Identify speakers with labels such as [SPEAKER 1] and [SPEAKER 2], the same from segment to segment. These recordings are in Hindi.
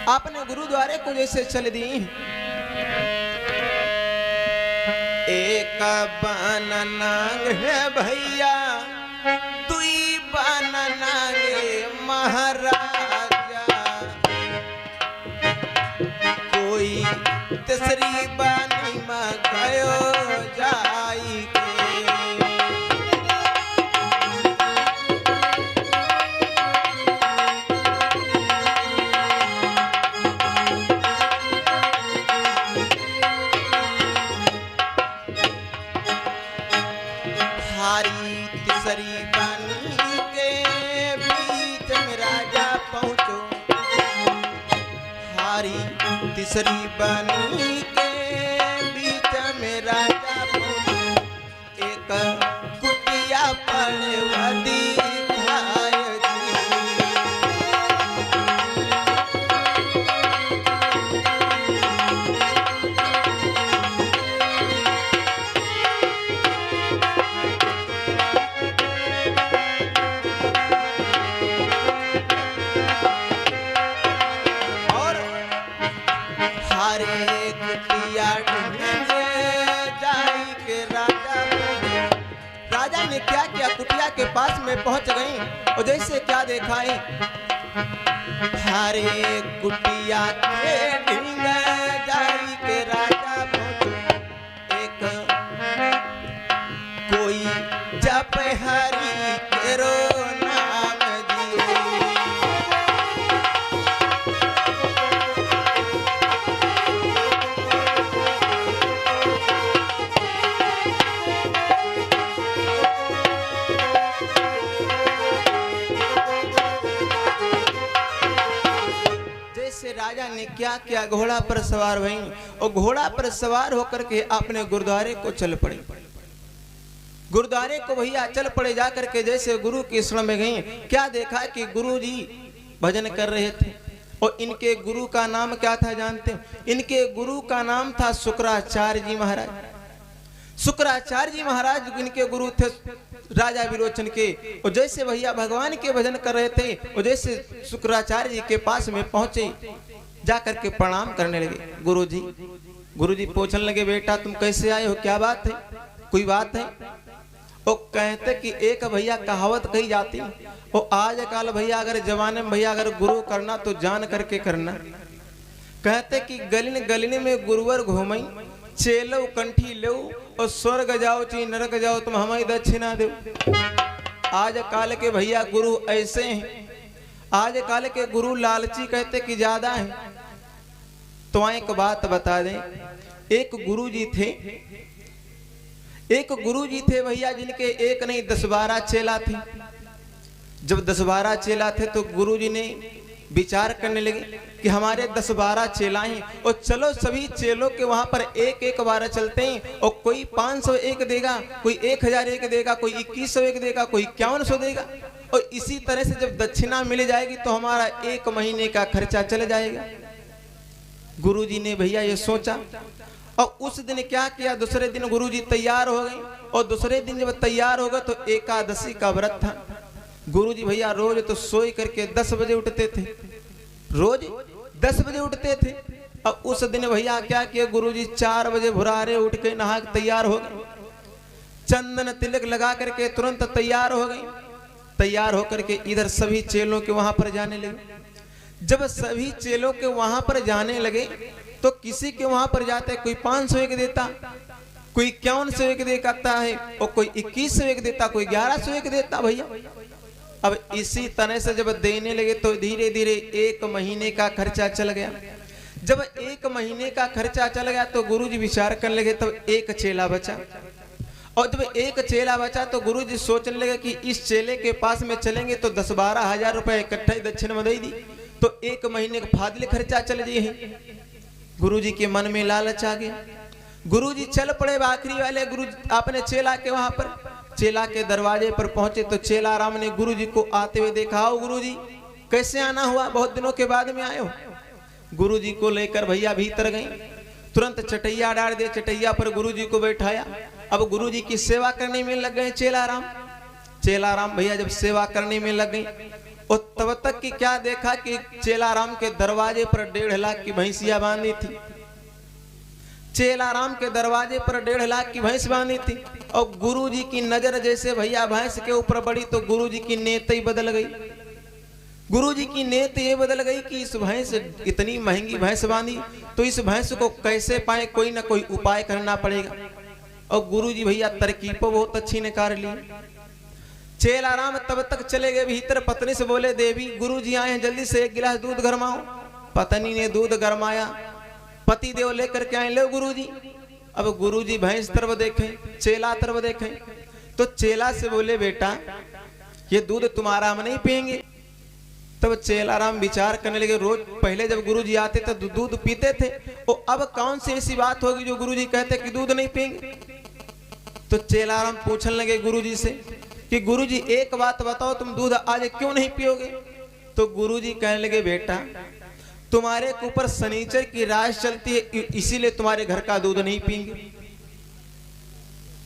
[SPEAKER 1] आपने गुरुद्वारे को जैसे चल दी। एक बननांग है भैया, दुई बननांगे महाराजा, कोई तीसरी बानी में गयो जाई के। तीसरी बानी के बीच में राजा पहुंचो, हारी तीसरी बानी के बीच में राजा पहुंचो, एक कुटिया पड़े वदी कुटिया के पास में पहुंच गई और जैसे क्या देखा है, हरे कुटिया के ढींग जाई के राजा पहुंचे, एक कोई जप हरि केरो नाम राजा ने क्या किया, घोड़ा पर सवार हुई और घोड़ा पर सवार होकर के अपने गुरुद्वारे को चल पड़े। गुरुद्वारे को भैया चल पड़े जाकर के जैसे गुरु के शरण में गए, क्या देखा कि गुरु जी भजन कर रहे थे और इनके गुरु का नाम क्या था जानते हो? इनके गुरु का नाम था शुक्राचार्य जी महाराज। शुक्राचार्य जी महाराज इनके गुरु थे राजा विरोचन के। और जैसे भैया भगवान के भजन कर रहे थे और जैसे शुक्राचार्य जी के पास में पहुंचे, जाकर के प्रणाम करने लगे। गुरु जी पूछने लगे, बेटा तुम कैसे आए हो, क्या बात है, कोई बात है? और कहते कि एक भैया कहावत कही जाती, और आज काल भैया अगर जमाने में भैया अगर गुरु करना तो जान करके करना। कहते कि गलिन गलिन में गुरुवर घूमई, चेलो कंठी लो और स्वर्ग जाओ ची नरक जाओ तुम हमारी दक्षिणा दो। आज काल के भैया गुरु ऐसे हैं, आज काल के गुरु लालची कहते कि ज्यादा है। तो एक बात बता दें, एक गुरुजी थे भैया जिनके एक नहीं 10-12 चेला थे। जब 10-12 चेला थे तो गुरुजी ने विचार करने लगे कि हमारे 10-12 चेला हैं और चलो सभी चेलों के वहां पर एक बार चलते हैं और कोई 501 देगा, कोई 1001 देगा, कोई 2101 देगा, कोई 5100 देगा। और इसी तरह से जब दक्षिणा मिल जाएगी तो हमारा 1 महीने का खर्चा चल जाएगा। गुरुजी ने भैया ये सोचा और उस दिन क्या किया, दूसरे दिन गुरुजी तैयार हो गए और दूसरे दिन जब तैयार हो गए तो एकादशी का व्रत था। गुरुजी भैया रोज तो सोई करके 10 बजे उठते थे, रोज 10 बजे उठते थे। और उस दिन भैया क्या किया, गुरुजी 4 बजे भुरारे उठ के नहा तैयार हो गए, चंदन तिलक लगा करके तुरंत तैयार हो गए। तैयार होकर के इधर सभी चेलों के वहां पर जाने लगे। जब सभी चेलों के वहां पर जाने लगे तो किसी के वहां पर जाते कोई 501 देता, कोई 5101 देता है और कोई 2101 देता, कोई 1101 देता भैया। अब इसी तरह से जब देने लगे तो धीरे धीरे 1 महीने का खर्चा चल गया। जब 1 महीने का खर्चा चल गया तो गुरुजी विचार करने लगे, तब एक चेला बचा। और जब एक चेला बचा तो गुरुजी सोचने लगे कि इस चेले के पास में चलेंगे तो 10-12 हजार रुपए इकट्ठा दक्षिण में दे दी तो 1 महीने का फाजिल खर्चा चल जाए। गुरुजी के मन में लालच आ गया। गुरुजी चल पड़े आखिरी वाले गुरु अपने चेला के वहां पर। चेला के दरवाजे पर पहुंचे तो चेला राम ने गुरुजी को आते हुए देखा। आओ गुरुजी, कैसे आना हुआ, बहुत दिनों के बाद में आए हो। गुरुजी को लेकर भैया भीतर गए, तुरंत चटैया डाल दे, चटैया पर गुरुजी को बैठाया। अब गुरुजी की सेवा करने में लग गए चेला राम। चेला राम भैया जब सेवा करने में लग गए और तब तक कि क्या देखा कि चेलाराम के दरवाजे पर 1.5 लाख की भैंसिया बांधी थी। चेलाराम के दरवाजे पर 1.5 लाख की भैंस बांधी थी और गुरुजी की नजर जैसे भैया भैंस के ऊपर पड़ी तो गुरुजी की नीयत ही बदल गई। गुरुजी की नीयत ये बदल गई कि इस भैंस, इतनी महंगी भैंस बांधी तो इस भैंस को कैसे पाए, कोई ना कोई उपाय करना पड़ेगा। और गुरुजी भैया तरकीब बहुत अच्छी निकाल ली। चेलाराम तब तक चले गए भीतर, पत्नी से बोले देवी गुरुजी आए हैं, जल्दी से 1 गिलास दूध गरमाओ। पत्नी ने दूध गरमाया, पति देव लेकर के आए, लो गुरुजी। अब गुरुजी भैंस तरफ देखें, चेला तरफ देखें, तो चेला से बोले बेटा ये दूध तुम्हारा हम नहीं पिएंगे। तब चेलाराम विचार करने लगे, रोज पहले जब गुरुजी आते तो दूध पीते थे, और अब कौन सी ऐसी बात होगी जो गुरुजी कहते कि दूध नहीं पिएंगे। तो चेलाराम पूछने लगे गुरुजी से कि गुरुजी एक बात बताओ, तुम दूध आज क्यों नहीं पियोगे। तो गुरुजी कहने लगे बेटा तुम्हारे ऊपर शनिचर की रात चलती है, इसीलिए तुम्हारे घर का दूध नहीं पिएंगे।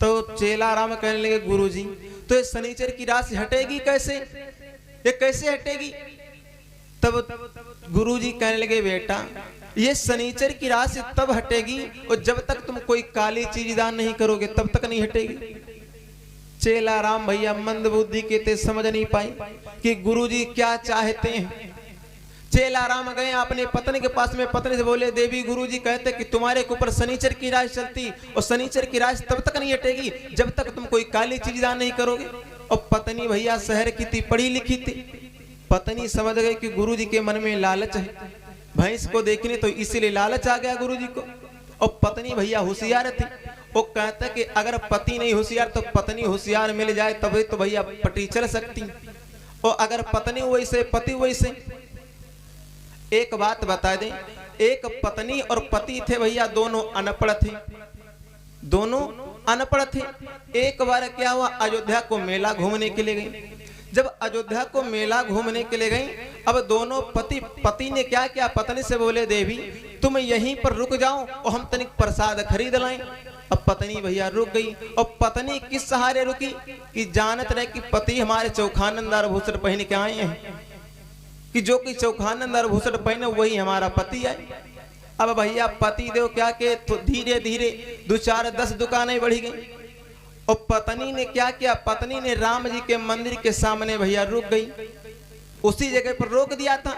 [SPEAKER 1] तो चेलाराम कहने लगे गुरुजी तो ये शनिचर की रात हटेगी कैसे, ये कैसे हटेगी। तब गुरुजी कहने लगे बेटा ये शनिचर की राशि तब हटेगी और जब तक तुम कोई काली चीज दान नहीं करोगे तब तक नहीं हटेगी। चेलाराम भैया मंद बुद्धि के थे, समझ नहीं पाए कि गुरुजी क्या चाहते हैं। चेलाराम गए अपने पत्नी के पास में, पत्नी से बोले देवी गुरुजी कहते कि तुम्हारे ऊपर शनिचर की राशि चलती और शनिचर की राशि तब तक नहीं हटेगी जब तक तुम कोई काली चीज दान नहीं करोगे। और पत्नी भैया शहर की थी, पढ़ी लिखी थी, पत्नी समझ गई कि गुरुजी के मन में लालच है, भैंस को देखने तो इसीलिए लालच आ गया गुरुजी को। और पत्नी भैया होशियार थी, वो कहता कि अगर पति नहीं होशियार तो पत्नी होशियार मिल जाए तभी तो भैया पटी चल सकती, और अगर पत्नी वैसे पति वैसे। एक बात बता दें, एक पत्नी और पति थे भैया, दोनों अनपढ़ थे, दोनों अनपढ़ थे। एक बार क्या हुआ, अयोध्या को मेला घूमने के लिए गई। जब अयोध्या को मेला घूमने के लिए गई, अब दोनों पति ने क्या किया, पत्नी से बोले देवी तुम यहीं पर रुक जाओ और हम तनिक प्रसाद खरीद लाएं। अब पत्नी भैया रुक गई, और पत्नी किस सहारे रुकी कि जानत रहे कि पति हमारे चौखानंदार भूषण पहन के आए हैं, कि जो कि चौखानंदार भूषण पहने वही हमारा पति है। अब भैया पति देव क्या के तो धीरे धीरे 2-4-10 दुकानें बढ़ी गई, और पत्नी ने क्या किया, पत्नी ने राम जी के मंदिर के सामने भैया रुक गई। उसी जगह पर रोक दिया था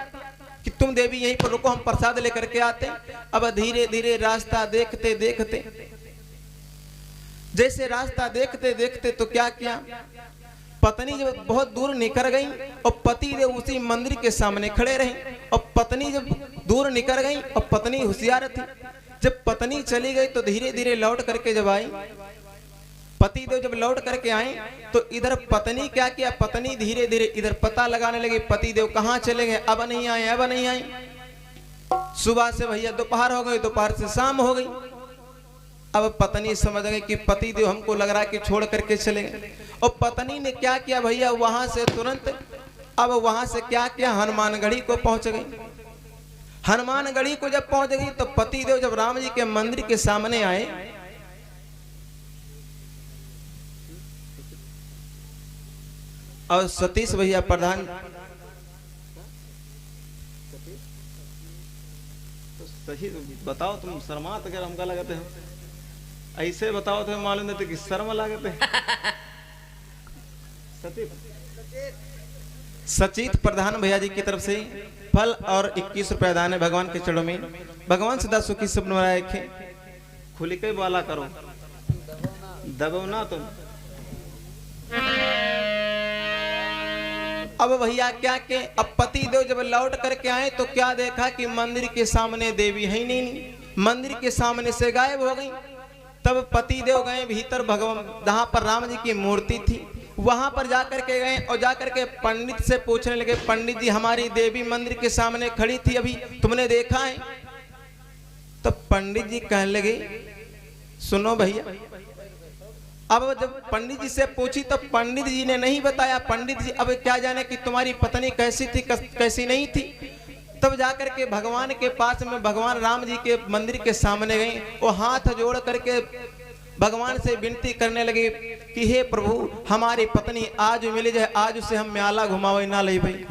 [SPEAKER 1] कि तुम देवी यहीं पर रुको, हम प्रसाद लेकर के आते। अब धीरे धीरे रास्ता देखते देखते, जैसे रास्ता देखते देखते तो क्या किया, पत्नी जब बहुत दूर निकल गई और पति देव उसी मंदिर के सामने खड़े रहे। और पत्नी जब दूर निकल गई और पत्नी होशियार थी, जब पत्नी चली गई तो धीरे धीरे लौट करके जब आई, पति देव जब लौट करके आए तो इधर पत्नी क्या किया, पत्नी धीरे धीरे इधर पता लगाने लगी पति देव कहाँ चले गए, अब नहीं आए, अब नहीं आए। सुबह से भैया दोपहर हो गई, दोपहर से शाम हो गई। अब पत्नी समझ गई कि पति देव हमको लग रहा है कि छोड़ करके चले गए। और पत्नी ने क्या किया भैया, वहां से तुरंत, अब वहां से क्या किया, हनुमानगढ़ी को पहुंच गई। हनुमानगढ़ी को जब पहुंच गई तो पति देव जब राम जी के मंदिर के सामने आए, और सतीश भैया प्रधान, तो सही बताओ, तुम शर्मात अगर हमका लगते हैं ऐसे बताओ तो मालूम देते कि शर्म लागते। सचित प्रधान भैया जी की तरफ से फल और 21 रुपया दान है भगवान के चरणों में। भगवान सदा सुखी सब रखे, खुली के वाला करो, दबो ना तुम। अब भैया क्या के, अब पति देव जब लौट करके आए तो क्या देखा कि मंदिर के सामने देवी है ही नहीं, मंदिर के सामने से गायब हो गई। तब पति देव गए भीतर, भगवान जहां पर राम जी की मूर्ति थी वहां पर जाकर के गए और जाकर के पंडित से पूछने लगे, पंडित जी हमारी देवी मंदिर के सामने खड़ी थी, अभी तुमने देखा है। तब पंडित जी कहने लगे सुनो भैया, अब जब पंडित जी से पूछी तो पंडित जी ने नहीं बताया। पंडित जी अब क्या जाने कि तुम्हारी पत्नी कैसी थी कैसी नहीं थी। तब जाकर के भगवान के पास में भगवान राम जी के मंदिर के सामने गए और हाथ जोड़ करके भगवान से विनती करने लगे कि हे प्रभु हमारी पत्नी आज मिल जाए, आज उसे हम म्याला घुमावे ना ले भाई।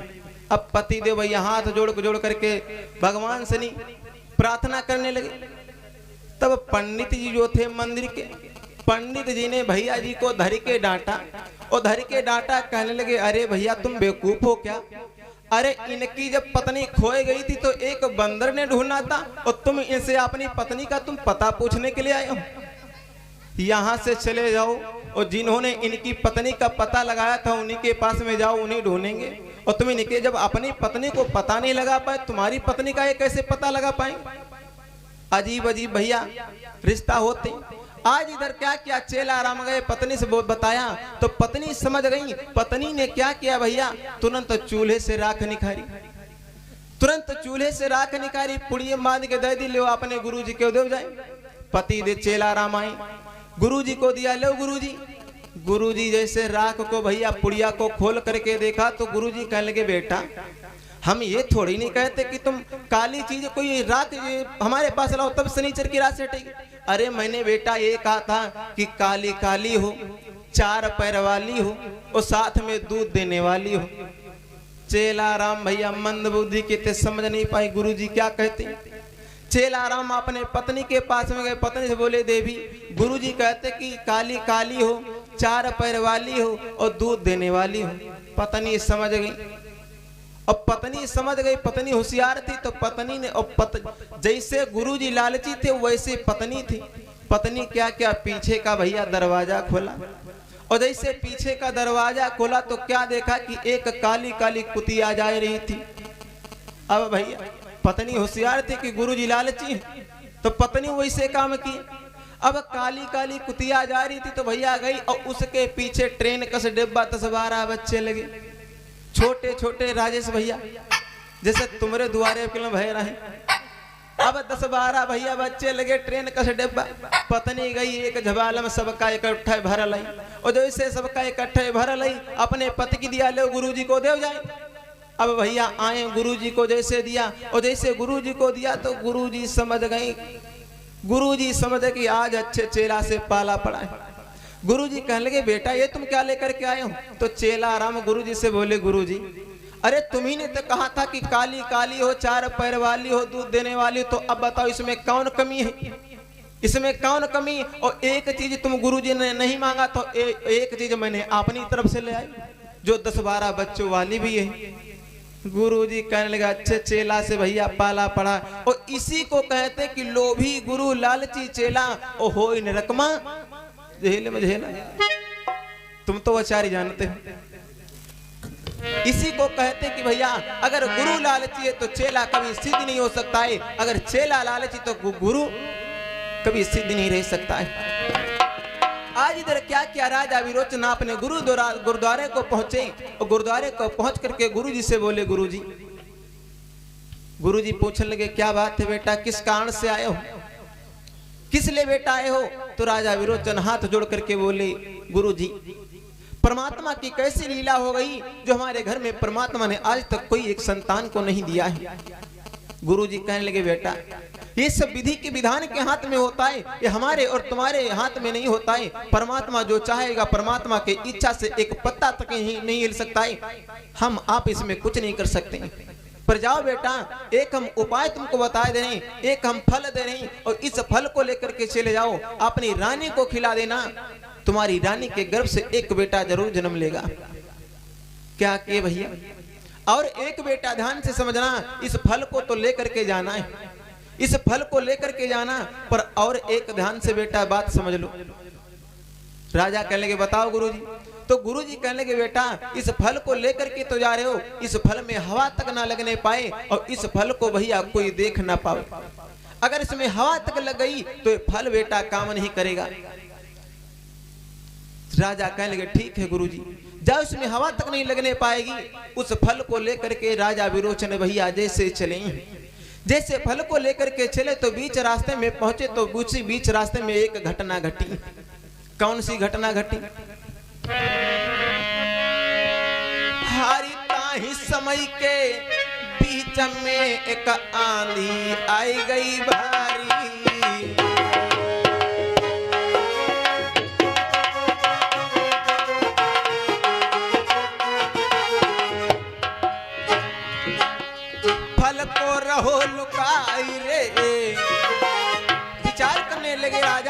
[SPEAKER 1] अब पति देव भैया हाथ जोड़ करके भगवान से नहीं प्रार्थना करने लगे। तब पंडित जी जो थे मंदिर के, पंडित जी ने भैया जी को धर के डांटा और धर के डांटा, कहने लगे अरे भैया तुम बेवकूफ हो क्या? अरे इनकी जब पत्नी खोए गई थी तो एक बंदर ने ढूंढा था और तुम इनसे अपनी पत्नी का तुम पता पूछने के लिए आए हो। यहाँ से चले जाओ और जिन्होंने इनकी पत्नी का पता लगाया था उन्हीं के पास में जाओ, उन्हीं ढूंढेंगे। और तुम इनके जब अपनी पत्नी को पता नहीं लगा पाए, तुम्हारी पत्नी का ये कैसे पता लगा पाए? अजीब अजीब भैया रिश्ता होते। आज इधर क्या किया, चेला राम गए पत्नी से बताया तो पत्नी समझ गई। पत्नी ने क्या किया भैया, तुरंत चूल्हे से राख निखारी, तुरंत चूल्हे से राख निकाली, पुड़िए बांध के दे दी, लो अपने गुरु जी के देव जाए। पति दे चेला राम आए, गुरु जी को दिया, लो गुरु जी। गुरु जी जैसे राख को भैया पुड़िया को खोल करके देखा तो गुरु जी कहने लगे बेटा हम ये थोड़ी नहीं कहते कि तुम काली चीज कोई राख हमारे पास लाओ तब शनिचर की रात से हटेगी। अरे मैंने बेटा ये कहा था कि काली काली हो, 4 पैर वाली हो और साथ में दूध देने वाली हो। चेला राम भैया मंद बुद्धि के थे, समझ नहीं पाए गुरु जी क्या कहते। चेला राम अपने पत्नी के पास में गए, पत्नी से बोले देवी गुरु जी कहते कि काली काली हो, 4 पैर वाली हो और दूध देने वाली हो। पत्नी समझ गई, अब पत्नी समझ गई, पत्नी होशियार थी तो पत्नी ने जैसे गुरुजी लालची थे वैसे पत्नी थी। पत्नी क्या क्या पीछे का भैया दरवाजा खोला और जैसे पीछे का दरवाजा खोला तो क्या देखा कि एक काली काली कुतिया जा रही थी। अब भैया पत्नी होशियार थी कि गुरुजी लालची तो पत्नी वैसे काम की। अब काली काली कुतिया जा रही थी तो भैया गई और उसके पीछे ट्रेन का डिब्बा 10-12 बच्चे लगे, छोटे छोटे राजेश भैया जैसे तुम्हारे दुआरे भय रहे। अब 10-12 भैया बच्चे लगे, ट्रेन का डिब्बा। पत्नी गई एक झबाल में सबका इकट्ठा भर लाई और जैसे सबका इकट्ठे भर लाई अपने पति की दिया, लो गुरुजी को देव जाए। अब भैया आए गुरुजी को जैसे दिया और जैसे गुरुजी को दिया तो गुरुजी समझ गई, गुरुजी समझ कि आज अच्छे चेला से पाला पड़ा है। गुरुजी कहने लगे बेटा ये तुम क्या लेकर के आए हो? तो चेला राम गुरुजी से बोले गुरुजी अरे तुम्ही ने तो कहा था कि काली काली हो, 4 पैर वाली हो, दूध देने वाली हो, तो अब बताओ इसमें कौन कमी है, इसमें कौन कमी? और एक चीज तुम गुरुजी ने नहीं मांगा तो एक चीज मैंने अपनी तरफ से ले आई जो 10-12 बच्चों वाली भी है। गुरुजी कहने लगा अच्छे चेला से भैया पाला पड़ा और इसी को कहते कि लोभी गुरु लालची चेला ओ हो नरकमा झेले में झेला। तुम तो आचार्य जानते हो, इसी को कहते कि भैया अगर गुरु लालची है तो चेला कभी सिद्ध नहीं हो सकता है, अगर चेला लालची तो गुरु कभी सिद्ध नहीं रह सकता है। आज इधर क्या किया, राजा विरोचन अपने गुरुद्वारे को पहुंचे और गुरुद्वारे को पहुंच करके गुरुजी से बोले गुरुजी। गुरुजी पूछने लगे क्या बात है बेटा, किस कारण से आए हो, किस लिए बेटा आए हो? तो राजा विरोचन हाथ जोड़ करके बोले गुरुजी परमात्मा की कैसी लीला हो गई जो हमारे घर में परमात्मा ने आज तक कोई एक संतान को नहीं दिया है। गुरुजी कहने लगे बेटा ये सब विधि के विधान के हाथ में होता है, ये हमारे और तुम्हारे हाथ में नहीं होता है। परमात्मा जो चाहेगा, परमात्मा के इच्छा से एक पत्ता तक ही नहीं हिल सकता है, हम आप इसमें कुछ नहीं कर सकते। पर जाओ बेटा एक हम उपाय तुमको बता दे रहे हैं, एक हम फल दे रहे हैं और इस फल को लेकर के चले जाओ, अपनी रानी को खिला देना, तुम्हारी रानी के गर्भ से एक बेटा जरूर जन्म लेगा। क्या किए भैया? और एक बेटा ध्यान से समझना, इस फल को तो लेकर के जाना है, इस फल को लेकर के जाना, पर और एक ध्यान से बेटा बात समझ लो। राजा कहने लगे बताओ गुरुजी। तो गुरुजी कहने लगे बेटा इस फल को लेकर के तो जा रहे हो, इस फल में हवा तक ना लगने पाए और इस फल को भैया कोई देख ना पाए। अगर इसमें हवा तक लग गई तो ये फल बेटा काम नहीं करेगा। राजा कहने लगे ठीक है गुरुजी, जब उसमें हवा तक नहीं लगने पाएगी उस फल को लेकर के राजा विरोचन भैया जैसे चले, जैसे फल को लेकर के चले तो बीच रास्ते में पहुंचे तो बीच रास्ते में एक घटना घटी। कौन सी घटना घटी? हारिता ही समय के बीच में एक आंधी आई गई भारी,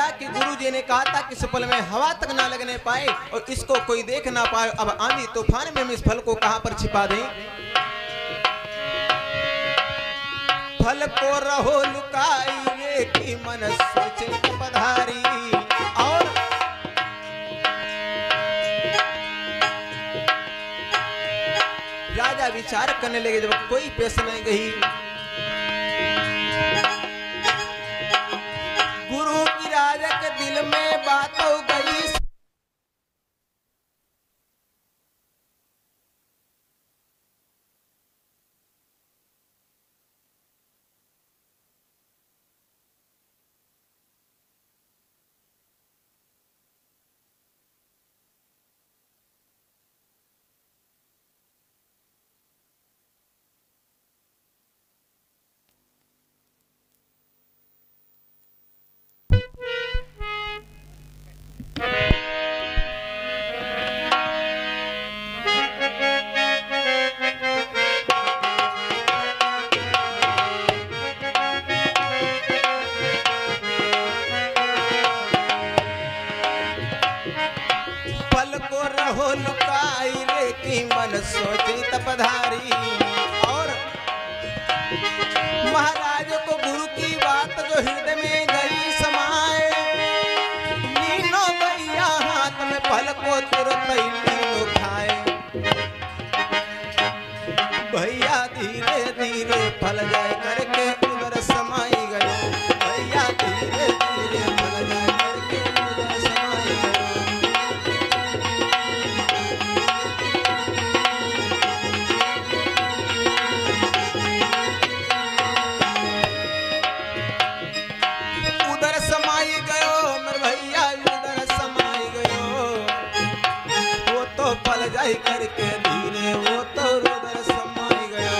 [SPEAKER 1] राजा के गुरुजी ने कहा था कि इस फल में हवा तक ना लगने पाए और इसको कोई देख ना पाए, अब आंधी तूफान में हम इस फल को कहां पर छिपा दें? फल को रहो लुकाइए कि मन सोचे पधारी। और राजा विचार करने लगे, जब कोई पेश नहीं गई, गुरु की राजा के दिल में बात हो गई। रहो लुकाई रे की मन सोचे तपधारी। और महाराज को गुरु की बात जो हृदय में गई समाए, लीनो भैया हाथ में फल को तुरंत ही लीनो खाए। भैया धीरे धीरे फल जाए करके उधर समाई गए, भैया धीरे धीरे फल जाए करके उधर समाई गए। जाई करके धीरे वो तो उधर समाई गया।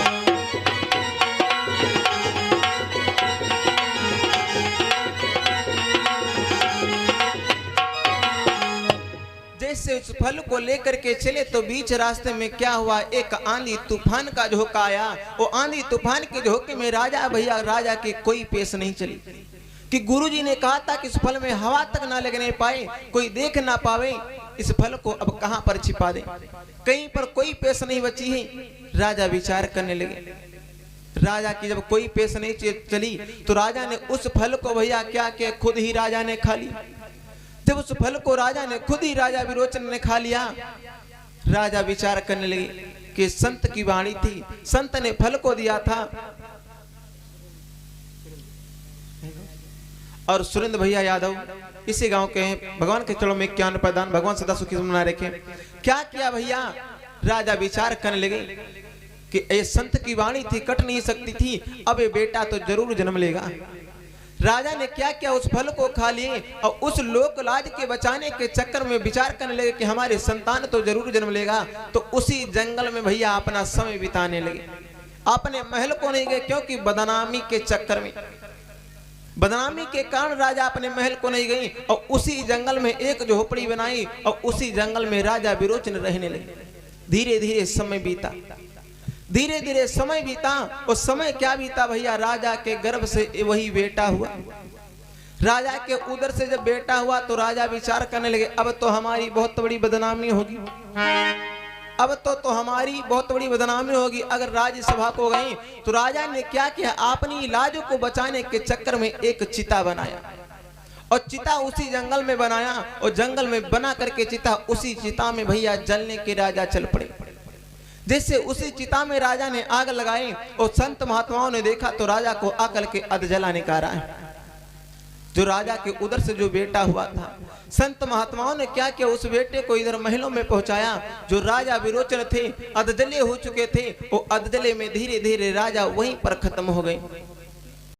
[SPEAKER 1] जैसे उस फल को लेकर के चले तो बीच रास्ते में क्या हुआ, एक आंधी तूफान का झोंका आया। वो आंधी तूफान के झोंके में राजा की कोई पेश नहीं चली कि गुरुजी ने कहा था कि इस फल में हवा तक ना लगने पाए, कोई देख ना पावे, इस फल को अब कहां पर छिपा दें? कहीं पर कोई पेश नहीं बची है। राजा विचार करने लगे। राजा की जब कोई पेश नहीं चली तो राजा ने उस फल को भैया क्या किया, खुद ही राजा ने खा लिया। जब उस फल को राजा ने खुद ही राजा विरोचन ने खा लिया, राजा विचार करने लगे कि संत की वाणी थी, संत ने फल को दिया था। और सुरेंद्र भैया यादव इसी गांव के हैं, भगवान के चरणों में ज्ञान प्रदान, भगवान सदा सुखी बना रखे। क्या किया भैया, राजा विचार करने लगे कि ये संत की वाणी थी, कट नहीं सकती थी, अब ये बेटा तो जरूर जन्म लेगा। राजा ने क्या किया, उस फल को खा लिए और उस लोक लाज के बचाने के चक्कर में विचार करने लगे कि हमारे संतान तो जरूर जन्म लेगा। तो उसी जंगल में भैया अपना समय बिताने लगे। अपने महल को नहीं गए क्योंकि बदनामी के चक्कर में, बदनामी के कारण राजा अपने महल को नहीं गई और उसी जंगल में एक झोपड़ी बनाई और उसी जंगल में राजा विरोचन रहने लगे। धीरे धीरे समय बीता, धीरे धीरे समय बीता। और समय क्या बीता भैया, राजा के गर्भ से वही बेटा हुआ। राजा के उदर से जब बेटा हुआ तो राजा विचार करने लगे, अब तो हमारी बहुत बड़ी बदनामी होगी, अब तो हमारी बहुत बड़ी बदनामी होगी अगर राज्यसभा को गई। तो राजा ने क्या किया, अपनी लाज को बचाने के चक्कर में एक चिता बनाया और चिता उसी जंगल में बनाया और जंगल में बना करके चिता, उसी चिता में भैया जलने के राजा चल पड़े। जैसे उसी चिता में राजा ने आग लगाई और संत महात्माओं ने देखा तो राजा को आकल के अधजला निकाला है। जो राजा के उधर से जो बेटा हुआ था, संत महात्माओं ने क्या किया, उस बेटे को इधर महलों में पहुंचाया। जो राजा विरोचन थे, अधजले हो चुके थे, वो अधजले में धीरे धीरे राजा वहीं पर खत्म हो गए।